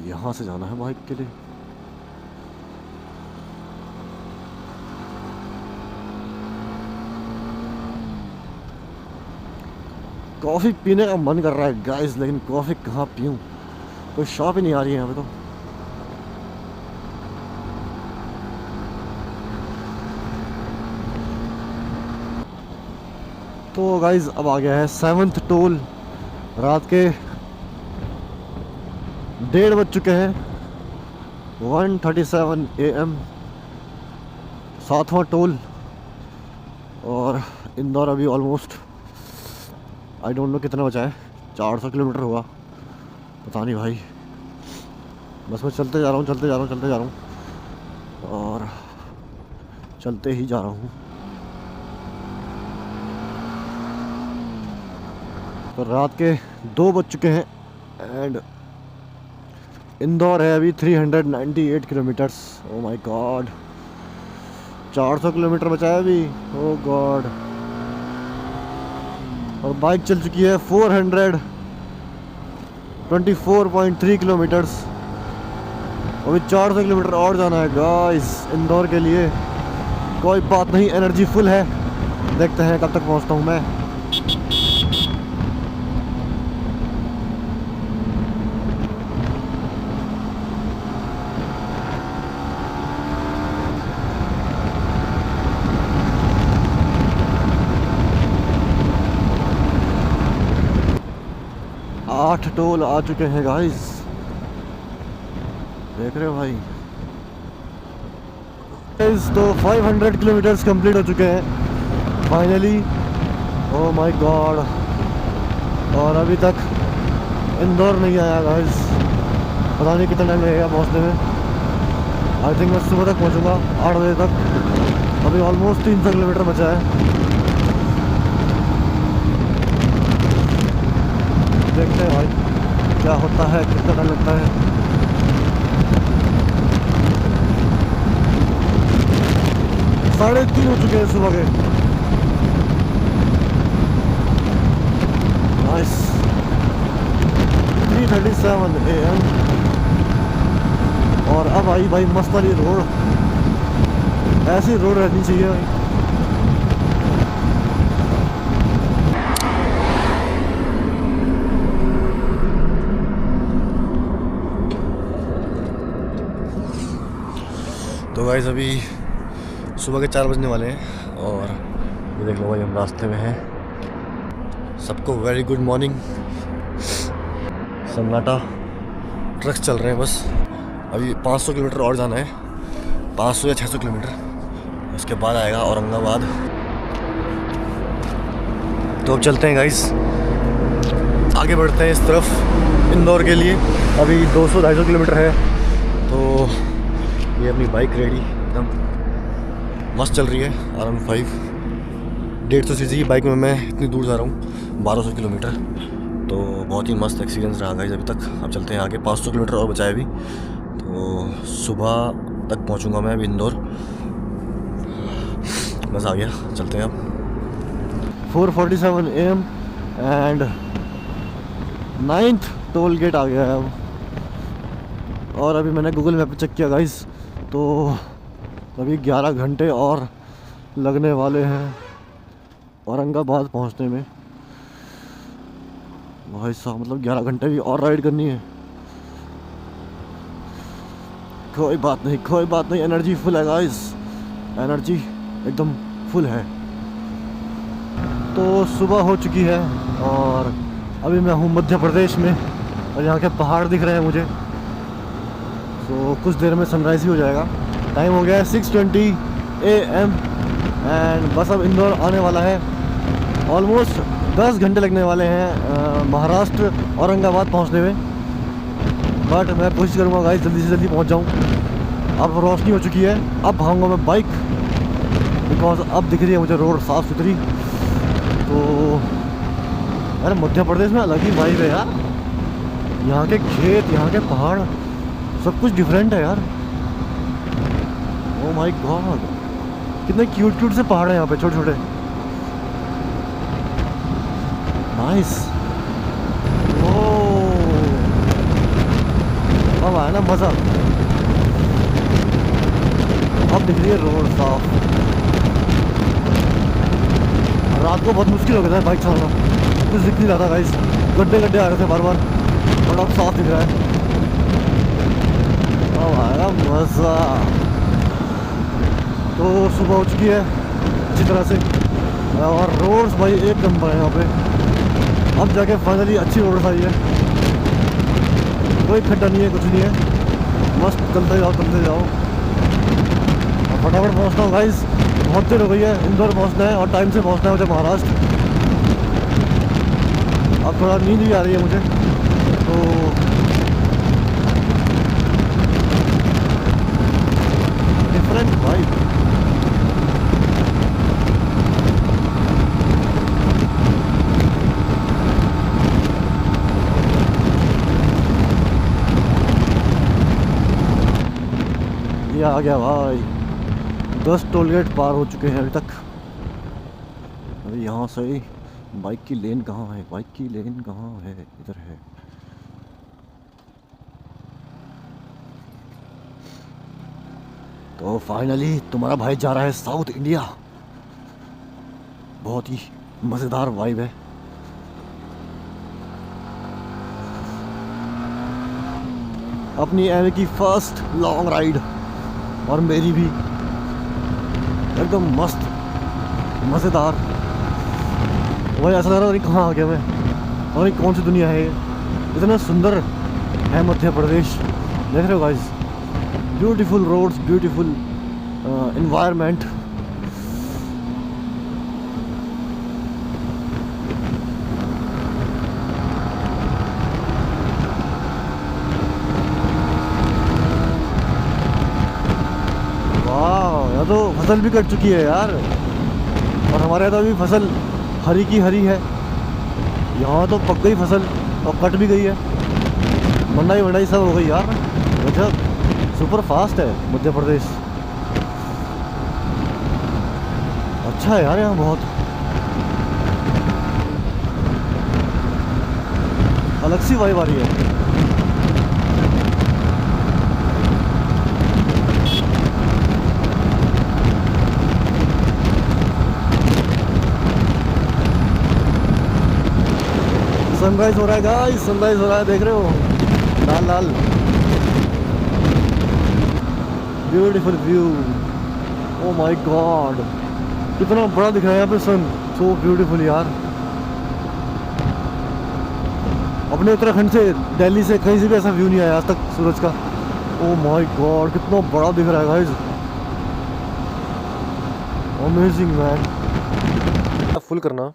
यहाँ से जाना है बाइक के लिए। कॉफ़ी पीने का मन कर रहा है गाइस, लेकिन कॉफ़ी कहाँ पीऊँ, कोई शॉप ही नहीं आ रही है यहाँ पे। तो गाइस अब आ गया है 7th टोल। रात के 1:30 बज चुके हैं, 1:37 AM, 7वां टोल। और इंदौर अभी ऑलमोस्ट आई डोंट नो कितना बचा है, 400 किलोमीटर हुआ, पता नहीं भाई। बस मैं चलते जा रहा हूँ, चलते जा रहा हूँ, चलते जा रहा हूँ और चलते ही जा रहा हूँ। तो रात के 2 बज चुके हैं एंड इंदौर है अभी 398 kilometres. O my God, 400 kilometre बचा है अभी। ओ गॉड, और बाइक चल चुकी है 424.3 किलोमीटर्स। अभी 400 किलोमीटर और जाना है गाइस इंदौर के लिए। कोई बात नहीं, एनर्जी फुल है, देखते हैं कब तक पहुंचता हूं मैं। आठ टोल आ चुके हैं गाइस, देख रहे हो भाई। तो 500 किलोमीटर्स कंप्लीट हो चुके हैं फाइनली। ओह माय गॉड, और अभी तक इंदौर नहीं आया गाइस, पता नहीं कितना टाइम लगेगा पहुंचने में। आई थिंक मैं सुबह तक पहुंचूंगा 8 बजे तक। अभी ऑलमोस्ट 300 किलोमीटर बचा है, देखते हैं भाई क्या होता है, कितना टाइम लगता है। साढ़े 3 हो चुके हैं सुबह के। Nice, 3:37 AM। और अब आई भाई मस्त वाली रोड, ऐसी रोड रहनी चाहिए भाई। तो गाइस अभी सुबह के 4 बजने वाले हैं और ये देख लो भाई हम रास्ते में हैं। सबको वेरी गुड मॉर्निंग। सन्नाटा, ट्रक्स चल रहे हैं बस। अभी 500 किलोमीटर और जाना है, 500 या 600 किलोमीटर, उसके बाद आएगा औरंगाबाद। तो अब चलते हैं गाइस, आगे बढ़ते हैं इस तरफ इंदौर के लिए। अभी 200-250 किलोमीटर है। तो ये अपनी बाइक रेडी, एकदम मस्त चल रही है। RM5 150 cc की बाइक में मैं इतनी दूर जा रहा हूँ, 1200 किलोमीटर। तो बहुत ही मस्त एक्सपीरियंस रहा गाइस अभी तक। अब चलते हैं आगे, 500 किलोमीटर और बचा है अभी। तो सुबह तक पहुँचूँगा मैं अभी इंदौर। बस आ गया, चलते हैं अब। 4:47 AM and 9th toll gate आ गया है अब। और अभी मैंने गूगल मैप पे चेक किया गाइस, तो अभी 11 घंटे और लगने वाले हैं औरंगाबाद पहुंचने में। भाई साहब, मतलब 11 घंटे भी और राइड करनी है। कोई बात नहीं, कोई बात नहीं, एनर्जी फुल है गाइस, एनर्जी एकदम फुल है। तो सुबह हो चुकी है और अभी मैं हूँ मध्य प्रदेश में और यहाँ के पहाड़ दिख रहे हैं मुझे। तो कुछ देर में सनराइज ही हो जाएगा। टाइम हो गया है 6:20 AM एंड बस अब इंदौर आने वाला है। ऑलमोस्ट 10 घंटे लगने वाले हैं महाराष्ट्र औरंगाबाद पहुंचने में, बट मैं कोशिश करूँगा गाइस जल्दी से जल्दी पहुंच जाऊँ। अब रोशनी हो चुकी है, अब भागूंगा मैं बाइक, बिकॉज अब दिख रही है मुझे रोड साफ़ सुथरी। तो अरे मध्य प्रदेश में अलग ही वाइब है यार, यहाँ के खेत, यहाँ के पहाड़, सब कुछ डिफरेंट है यार। ओह माय गॉड, कितने क्यूट क्यूट से पहाड़ हैं यहाँ पे, छोटे छोटे। नाइस। ओह अब आया ना मज़ा। अब दिख रही है रोड साफ। रात को बहुत मुश्किल हो गया था बाइक चलाना, कुछ दिख नहीं रहा था गाइस, गड्ढे गड्ढे आ रहे थे बार बार, और अब साफ दिख रहा है। अब आया मज़ा। तो सुबह हो चुकी है अच्छी तरह से, और रोड्स भाई एक नंबर है यहाँ पे। अब जाके फाइनली अच्छी रोड्स आई है, कोई खड्डा नहीं है, कुछ नहीं है, मस्त चलते जाओ। और फटाफट पहुँचता हूँ गाइस, बहुत देर हो गई है, इंदौर पहुँचना है और टाइम से पहुँचना है मुझे महाराष्ट्र। अब थोड़ा नींद भी आ रही है मुझे, तो डिफरेंट वाइब। ये आ गया भाई, 10 टोल गेट पार हो चुके हैं अभी तक। अभी यहाँ से बाइक की लेन कहाँ है, बाइक की लेन कहाँ है, इधर है। तो फाइनली तुम्हारा भाई जा रहा है साउथ इंडिया। बहुत ही मज़ेदार वाइब है। अपनी एम की फर्स्ट लॉन्ग राइड, और मेरी भी एकदम मस्त मज़ेदार। वही ऐसा लग रहा है कहाँ आ गया मैं, और कौन सी दुनिया है ये, इतना सुंदर है मध्य प्रदेश। देख रहे हो guys, beautiful roads, beautiful environment. वाह, यहाँ तो फसल भी कट चुकी है यार, और हमारे यहाँ तो अभी फसल हरी की हरी है। यहाँ तो पक गई फसल और कट भी गई है, मंडाई वंडाई सब हो गई यार। मतलब सुपर फास्ट है मध्य प्रदेश, अच्छा है यार यहाँ बहुत अलग सी वाइब आ रही है। सनराइज हो रहा है गाइस, सनराइज हो रहा है, देख रहे हो, लाल लाल beautiful view. Oh my god, कितना बड़ा दिख रहा है यहाँ पे सन, सो ब्यूटीफुल यार। अपने उत्तराखंड से, दिल्ली से, कहीं से भी ऐसा व्यू नहीं आया आज तक सूरज का। ओ माय गॉड, कितना बड़ा दिख रहा है गाइस, अमेजिंग मैन। फुल करना।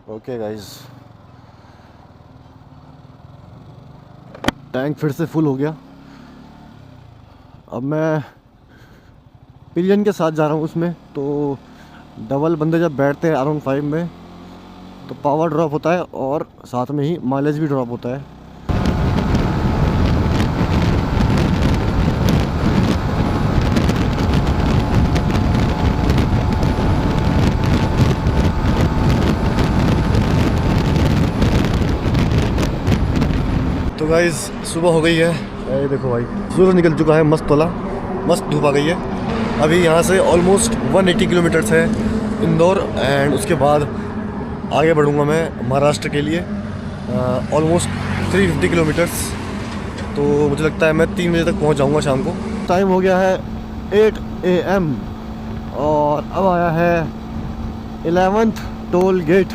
ओके गाइस, टैंक फिर से फुल हो गया। अब मैं पिलियन के साथ जा रहा हूँ उसमें, तो डबल बंदे जब बैठते हैं R15 में तो पावर ड्रॉप होता है और साथ में ही माइलेज भी ड्रॉप होता है। तो गाइस सुबह हो गई है, ये देखो भाई सूरज निकल चुका है मस्त वाला, मस्त धूप आ गई है। अभी यहाँ से ऑलमोस्ट 180 किलोमीटर्स है इंदौर, एंड उसके बाद आगे बढ़ूँगा मैं महाराष्ट्र के लिए ऑलमोस्ट 350 किलोमीटर्स। तो मुझे लगता है मैं 3 बजे तक पहुँच जाऊँगा शाम को। टाइम हो गया है 8 AM और अब आया है 11th टोल गेट।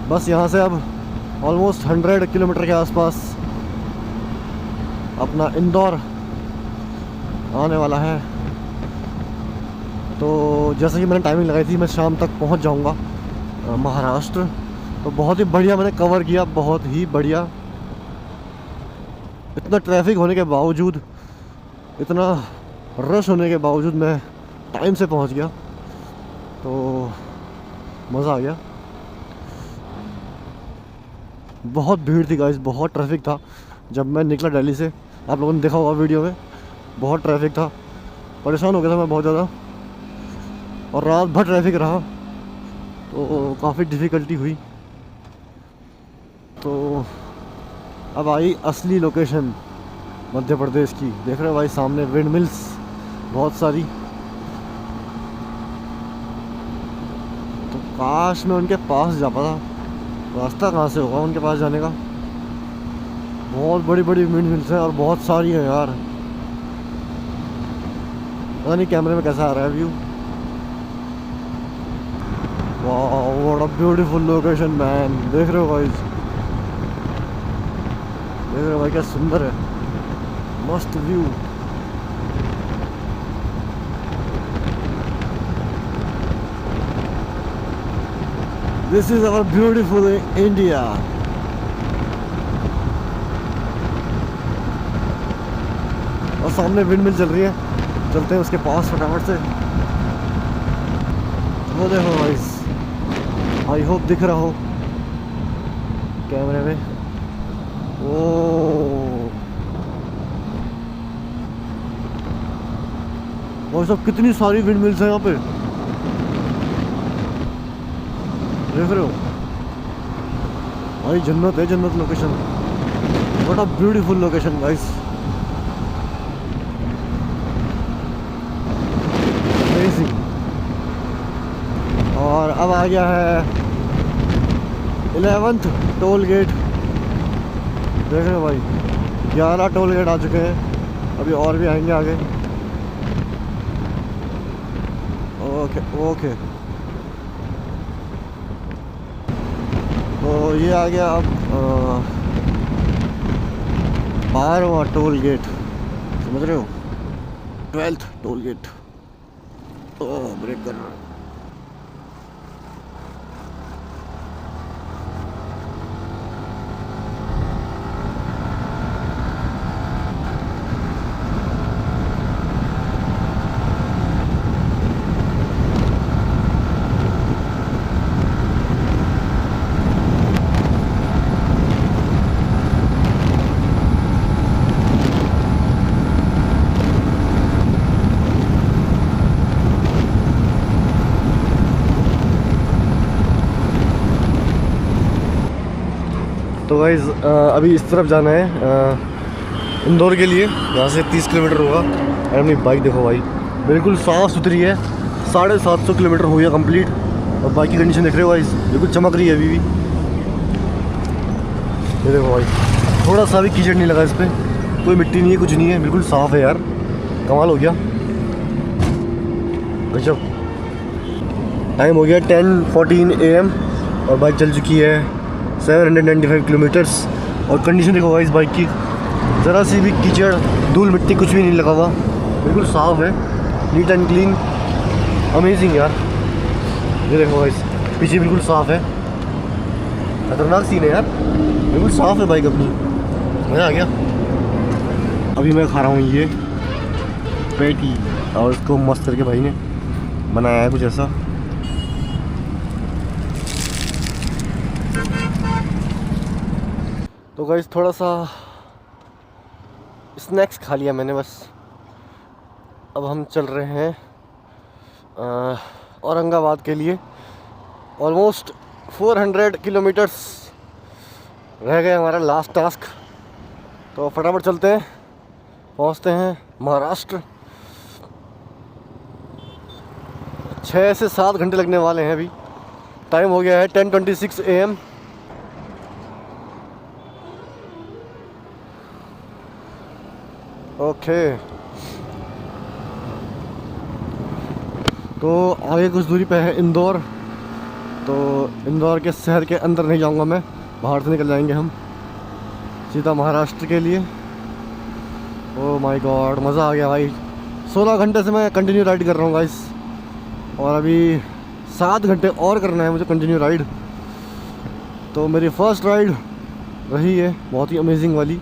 बस यहाँ से अब ऑलमोस्ट 100 किलोमीटर के आसपास अपना इंदौर आने वाला है। तो जैसे कि मैंने टाइमिंग लगाई थी, मैं शाम तक पहुंच जाऊंगा महाराष्ट्र। तो बहुत ही बढ़िया मैंने कवर किया, बहुत ही बढ़िया। इतना ट्रैफिक होने के बावजूद, इतना रश होने के बावजूद मैं टाइम से पहुंच गया, तो मज़ा आ गया। बहुत भीड़ थी गाइस, बहुत ट्रैफिक था जब मैं निकला दिल्ली से, आप लोगों ने देखा होगा वीडियो में, बहुत ट्रैफिक था, परेशान हो गया था मैं बहुत ज़्यादा, और रात भर ट्रैफिक रहा। तो काफ़ी डिफ़िकल्टी हुई। तो अब आई असली लोकेशन मध्य प्रदेश की। देख रहे हो भाई सामने विंड मिल्स बहुत सारी। तो काश मैं उनके पास जा पाता। रास्ता कहाँ से होगा उनके पास जाने का? बहुत बड़ी बड़ी विंड मिल्स हैं और बहुत सारी हैं यार। पता नहीं कैमरे में कैसा आ रहा है व्यू। वाह what a beautiful location man. देख रहे हो भाई, देख रहे हो भाई क्या सुंदर है, मस्त view. This is our beautiful India. और सामने विंड मिल चल रही है, चलते हैं उसके पास फटाफट से। वो देखो भाई, आई होप दिख रहा हो कैमरे में। ओ भाई साहब कितनी सारी विंड मिल्स हैं यहाँ पे, देख रहे हो भाई। जन्नत है, जन्नत location. What a beautiful location guys. और अब आ गया है 11th टोल गेट। देख रहे हो भाई 11 टोल गेट आ चुके हैं, अभी और भी आएंगे आगे। ओके ओके, तो ये आ गया अब 12वां टोल गेट, समझ रहे हो, 12th टोल गेट। ब्रेक कर रहा है। तो गाइस अभी इस तरफ जाना है इंदौर के लिए, यहाँ से 30 किलोमीटर होगा। और अपनी बाइक देखो भाई बिल्कुल साफ़ सुथरी है, 750 किलोमीटर हो गया कंप्लीट। और बाइक की कंडीशन देख रहे हो भाई, बिल्कुल चमक रही है अभी भी। ये देखो भाई, थोड़ा सा भी कीचड़ नहीं लगा इस पर, कोई मिट्टी नहीं है, कुछ नहीं है, बिल्कुल साफ़ है यार। कमाल हो गया, गजब। टाइम हो गया 10:14 AM और बाइक चल चुकी है 795 किलोमीटर्स। और कंडीशन देखो भाई इस बाइक की, ज़रा सी भी कीचड़ धूल मिट्टी कुछ भी नहीं लगा हुआ, बिल्कुल साफ़ है, नीट एंड क्लीन, अमेजिंग यार। ये देखो भाई पीछे बिल्कुल साफ़ है, खतरनाक सीन है यार, बिल्कुल साफ़ है बाइक अपनी, मज़ा आ गया। अभी मैं खा रहा हूँ ये पैटी, और इसको मस्त करके भाई ने बनाया है कुछ ऐसा। तो गाइस थोड़ा सा स्नैक्स खा लिया मैंने बस। अब हम चल रहे हैं औरंगाबाद के लिए। ऑलमोस्ट 400 किलोमीटर्स रह गए हमारा लास्ट टास्क। तो फटाफट चलते हैं, पहुंचते हैं महाराष्ट्र। 6 से 7 घंटे लगने वाले हैं अभी। टाइम हो गया है 10:26 AM। ओके, तो आगे कुछ दूरी पे है इंदौर। तो इंदौर के शहर के अंदर नहीं जाऊंगा मैं, बाहर से निकल जाएंगे हम सीधा महाराष्ट्र के लिए। ओह माय गॉड, मज़ा आ गया भाई। 16 घंटे से मैं कंटिन्यू राइड कर रहा हूँ गाइस, और अभी 7 घंटे और करना है मुझे कंटिन्यू राइड। तो मेरी फर्स्ट राइड रही है बहुत ही अमेजिंग वाली।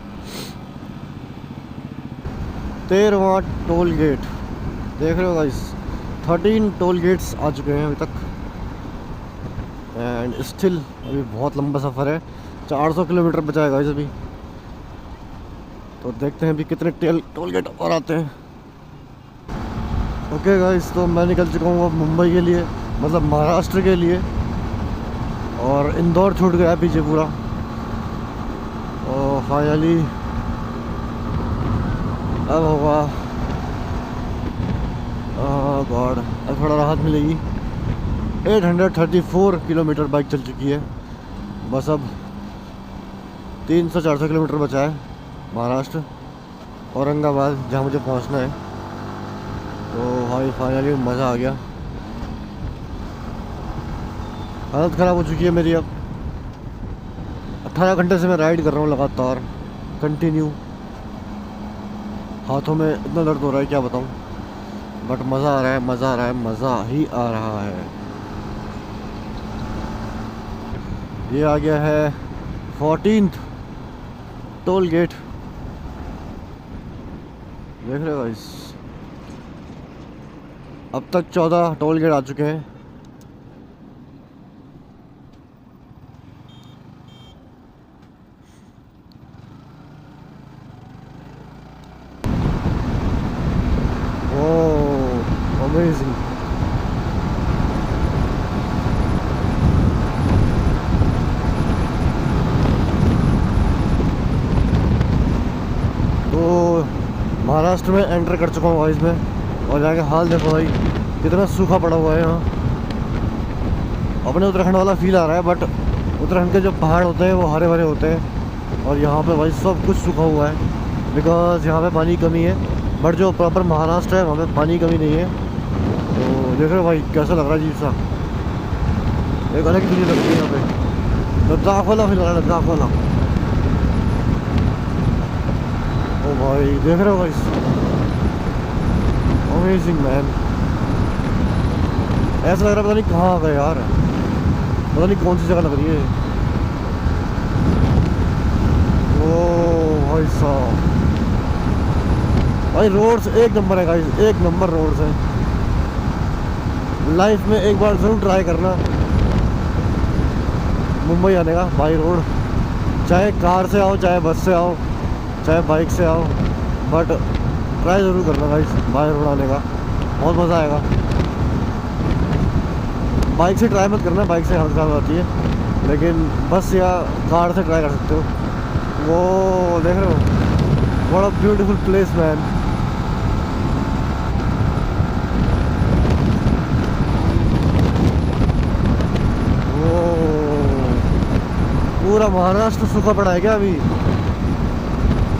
13वां टोल गेट, देख रहे हो गाइस 13 टोल गेट्स आ चुके हैं अभी तक। एंड स्टिल अभी बहुत लंबा सफ़र है, 400 किलोमीटर बचा है गाइस अभी। तो देखते हैं अभी कितने टोल गेट और आते हैं। ओके गाइस, तो मैं निकल चुका हूँ अब मुंबई के लिए, मतलब महाराष्ट्र के लिए। और इंदौर छूट गया पीछे पूरा। और फाइनली अब होगा गॉड, अब थोड़ा राहत मिलेगी। 834 किलोमीटर बाइक चल चुकी है, बस अब 300-400 किलोमीटर बचा है महाराष्ट्र औरंगाबाद, जहाँ मुझे पहुँचना है। तो भाई फाइनली मज़ा आ गया। हालत ख़राब हो चुकी है मेरी अब। 18 घंटे से मैं राइड कर रहा हूँ लगातार, कंटिन्यू। हाथों में इतना दर्द हो रहा है क्या बताऊँ, बट मज़ा आ रहा है, मज़ा आ रहा है, मज़ा ही आ रहा है। ये आ गया है 14th टोल गेट, देख रहे हो गाइस। अब तक 14 टोल गेट आ चुके हैं। ओह अमेजिंग। तो महाराष्ट्र में एंटर कर चुका हूँ गाइस मैं, और जाके हाल देखो भाई कितना सूखा पड़ा हुआ है यहाँ। अपने उत्तराखंड वाला फील आ रहा है, बट उत्तराखंड के जो पहाड़ होते हैं वो हरे भरे होते हैं, और यहाँ पे भाई सब कुछ सूखा हुआ है, बिकॉज यहाँ पे पानी की कमी है। बट जो प्रॉपर महाराष्ट्र है वहाँ पे पानी की कमी नहीं है। तो देख रहे हो भाई कैसा लग रहा है, अजीब सा, एक अलग ही दुनिया लग रही है यहाँ पे। लद्दाख वाला फील आ रहा है, लद्दाख वाला। ओ भाई देख रहे हो भाई, अमेजिंग मैन। ऐसा लग रहा है पता नहीं कहाँ आ गए यार, पता नहीं कौन सी जगह लग रही है। ओ भाई साहब, भाई रोड्स एक नंबर है गाइस, एक नंबर रोड्स हैं। लाइफ में एक बार ज़रूर ट्राई करना मुंबई आने का बाई रोड, चाहे कार से आओ, चाहे बस से आओ, चाहे बाइक से आओ, बट ट्राई ज़रूर करना गाइस बाई रोड आने का, बहुत मज़ा आएगा। बाइक से ट्राई मत करना, बाइक से हालत ख़राब आती है, लेकिन बस या कार से ट्राई कर सकते हो। वो देख रहे हो, what a beautiful place man. पूरा महाराष्ट्र सूखा पड़ा है क्या अभी,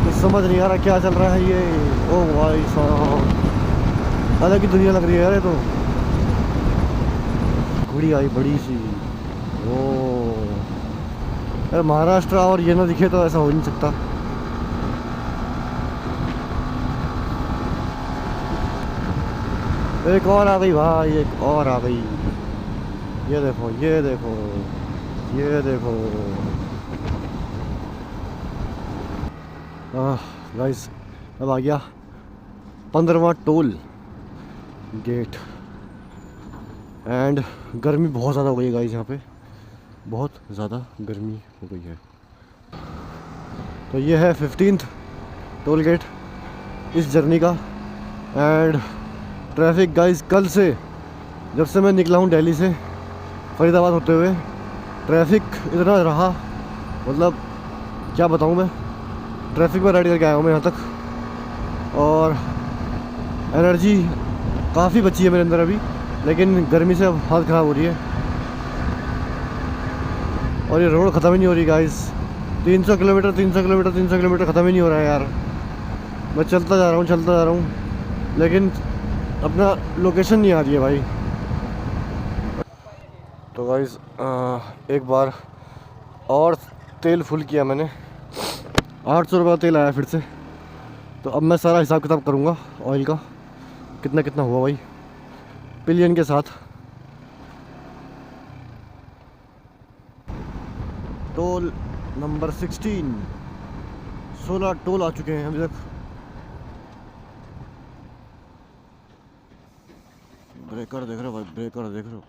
कुछ समझ नहीं आ रहा क्या चल रहा है ये। ओ भाई साहब, अलग ही दुनिया लग रही है यार ये तो। घुड़ी आई बड़ी सी। ओ यार, महाराष्ट्र और ये ना दिखे तो ऐसा हो नहीं सकता। एक और आ गई भाई, एक और आ गई। ये देखो, ये देखो, ये देखो। गाइस अब आ गया 15वां टोल गेट, एंड गर्मी बहुत ज़्यादा हो गई है गाइस, यहाँ पे बहुत ज़्यादा गर्मी हो गई है। तो ये है 15th टोल गेट इस जर्नी का। एंड ट्रैफिक गाइस, कल से जब से मैं निकला हूँ दिल्ली से फरीदाबाद होते हुए, ट्रैफिक इतना रहा, मतलब क्या बताऊँ मैं। ट्रैफिक में राइड करके आया हूँ मैं यहाँ तक, और एनर्जी काफ़ी बची है मेरे अंदर अभी, लेकिन गर्मी से अब हालत ख़राब हो रही है। और ये रोड ख़त्म ही नहीं हो रही गाइस, 300 किलोमीटर 300 किलोमीटर 300 किलोमीटर ख़त्म ही नहीं हो रहा है यार। मैं चलता जा रहा हूँ, चलता जा रहा हूँ, लेकिन अपना लोकेशन नहीं आ रही है भाई। तो गाइस एक बार और तेल फुल किया मैंने, 800 रुपये का तेल आया फिर से। तो अब मैं सारा हिसाब किताब करूँगा ऑयल का, कितना कितना हुआ भाई पिलियन के साथ। टोल नंबर 16 टोल आ चुके हैं अभी तक। ब्रेकर देख रहे हो भाई, ब्रेकर देख रहे हो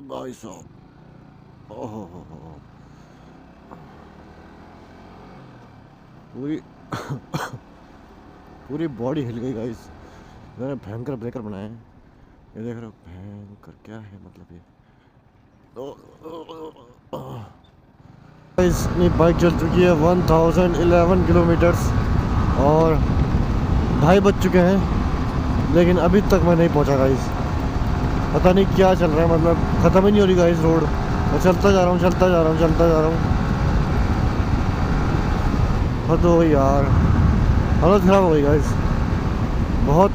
भाई साहब। ओहो हो पूरी पूरी बॉडी हिल गई गाइस, मैंने भयंकर ब्रेकर बनाए हैं। ये देख रहे हो, भयंकर क्या है मतलब ये। अपनी बाइक चल चुकी है 1011 किलोमीटर्स और 2:30 बज चुके हैं, लेकिन अभी तक मैं नहीं पहुंचा गाइस। पता नहीं क्या चल रहा है, मतलब ख़त्म ही नहीं हो रही गाइस रोड। मैं चलता जा रहा हूँ, चलता जा रहा हूँ, चलता जा रहा हूँ। हद हो गई यार, हालत ख़राब हो गई गाइस। बहुत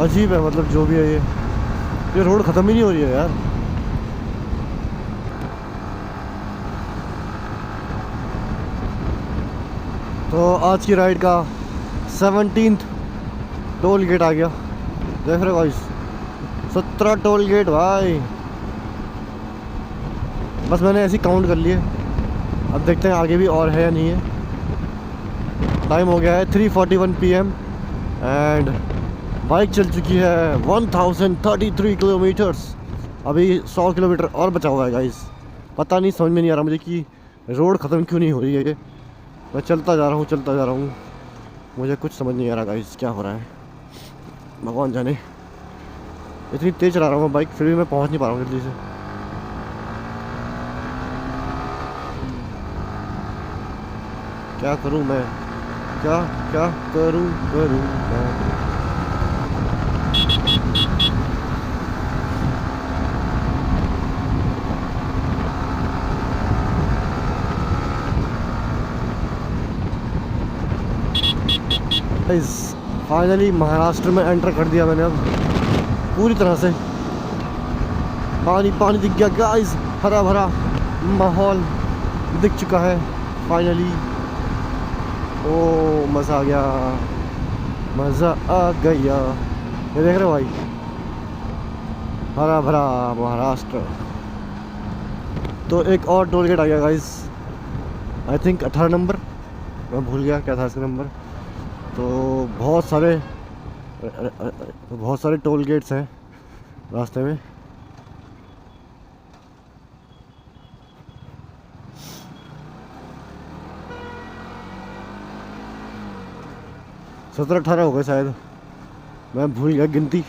अजीब है, मतलब जो भी है ये रोड ख़त्म ही नहीं हो रही है यार। तो आज की राइड का 17th टोल गेट आ गया। देख रहे हो गाइस, 17 टोल गेट भाई। बस मैंने ऐसे काउंट कर लिए, अब देखते हैं आगे भी और है या नहीं है। टाइम हो गया है 3:41 PM एंड बाइक चल चुकी है 1033 किलोमीटर्स। अभी 100 किलोमीटर और बचा हुआ है गाइस। पता नहीं, समझ में नहीं आ रहा मुझे कि रोड ख़त्म क्यों नहीं हो रही है ये। मैं चलता जा रहा हूँ, चलता जा रहा हूँ, मुझे कुछ समझ नहीं आ रहा गाइस क्या हो रहा है, भगवान जाने। इतनी तेज़ चला रहा हूँ मैं बाइक, फिर भी मैं पहुँच नहीं पा रहा हूँ जल्दी से। क्या करूँ मैं, क्या क्या करूँ मैं। फाइनली महाराष्ट्र में एंटर कर दिया मैंने अब पूरी तरह से। पानी पानी दिख गया गाइस, हरा भरा माहौल दिख चुका है फाइनली। ओ मज़ा आ गया, मज़ा आ गया। ये देख रहे हो भाई, हरा भरा महाराष्ट्र। तो एक और टोल गेट आ गया गाइस, आई थिंक 18 नंबर, मैं भूल गया क्या था इसका नंबर। तो बहुत सारे टोल गेट्स हैं रास्ते में। सत्रह 18 हो गए शायद, मैं भूल गया गिनती।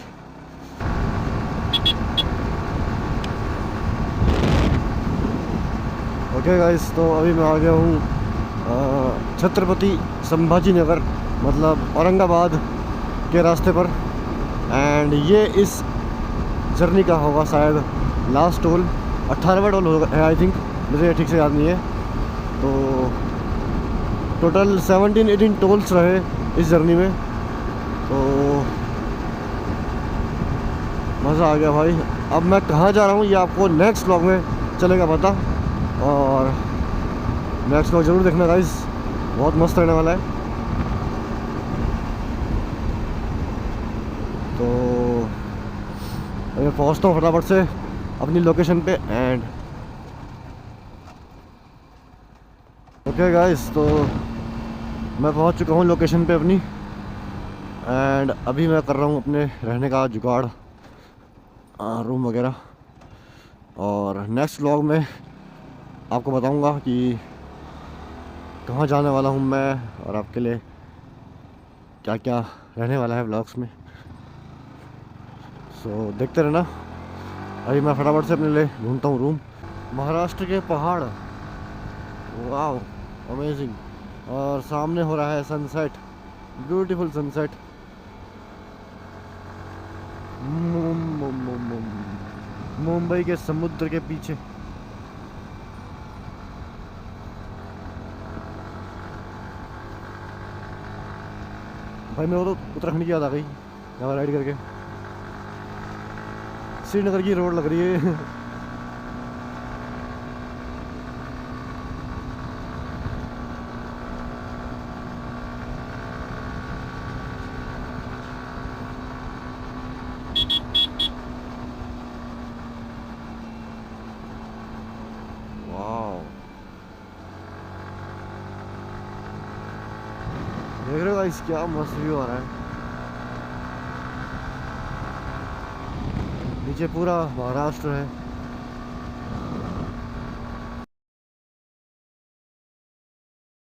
ओके गाइस, तो अभी मैं आ गया हूँ छत्रपति संभाजी नगर, मतलब औरंगाबाद के रास्ते पर। एंड ये इस जर्नी का होगा शायद लास्ट टोल, 18वां टोल है आई थिंक, मुझे ठीक से याद नहीं है। तो टोटल 17-18 टोल्स रहे इस जर्नी में। तो मज़ा आ गया भाई। अब मैं कहाँ जा रहा हूँ ये आपको नेक्स्ट व्लॉग में चलेगा पता, और नेक्स्ट व्लॉग ज़रूर देखना गाइस, बहुत मस्त रहने वाला है। तो मैं पहुँचता हूँ फटाफट से अपनी लोकेशन पे। एंड ओके गाइस, तो मैं पहुँच चुका हूँ लोकेशन पे अपनी। एंड अभी मैं कर रहा हूँ अपने रहने का जुगाड़, रूम वगैरह। और नेक्स्ट व्लॉग में आपको बताऊँगा कि कहाँ जाने वाला हूँ मैं, और आपके लिए क्या क्या रहने वाला है व्लॉग्स में। सो देखते रहना। अभी मैं फटाफट से अपने लिए ढूंढता हूँ रूम। महाराष्ट्र के पहाड़, वाव अमेजिंग। और सामने हो रहा है सनसेट, ब्यूटीफुल सनसेट। मुंबई के समुद्र के पीछे। भाई मेरे को तो उत्तराखंड की याद आ गई यहाँ राइड करके। श्रीनगर की रोड लग रही है। देख रहे हो गाइस, क्या मस्त व्यू आ रहा है। नीचे पूरा महाराष्ट्र है।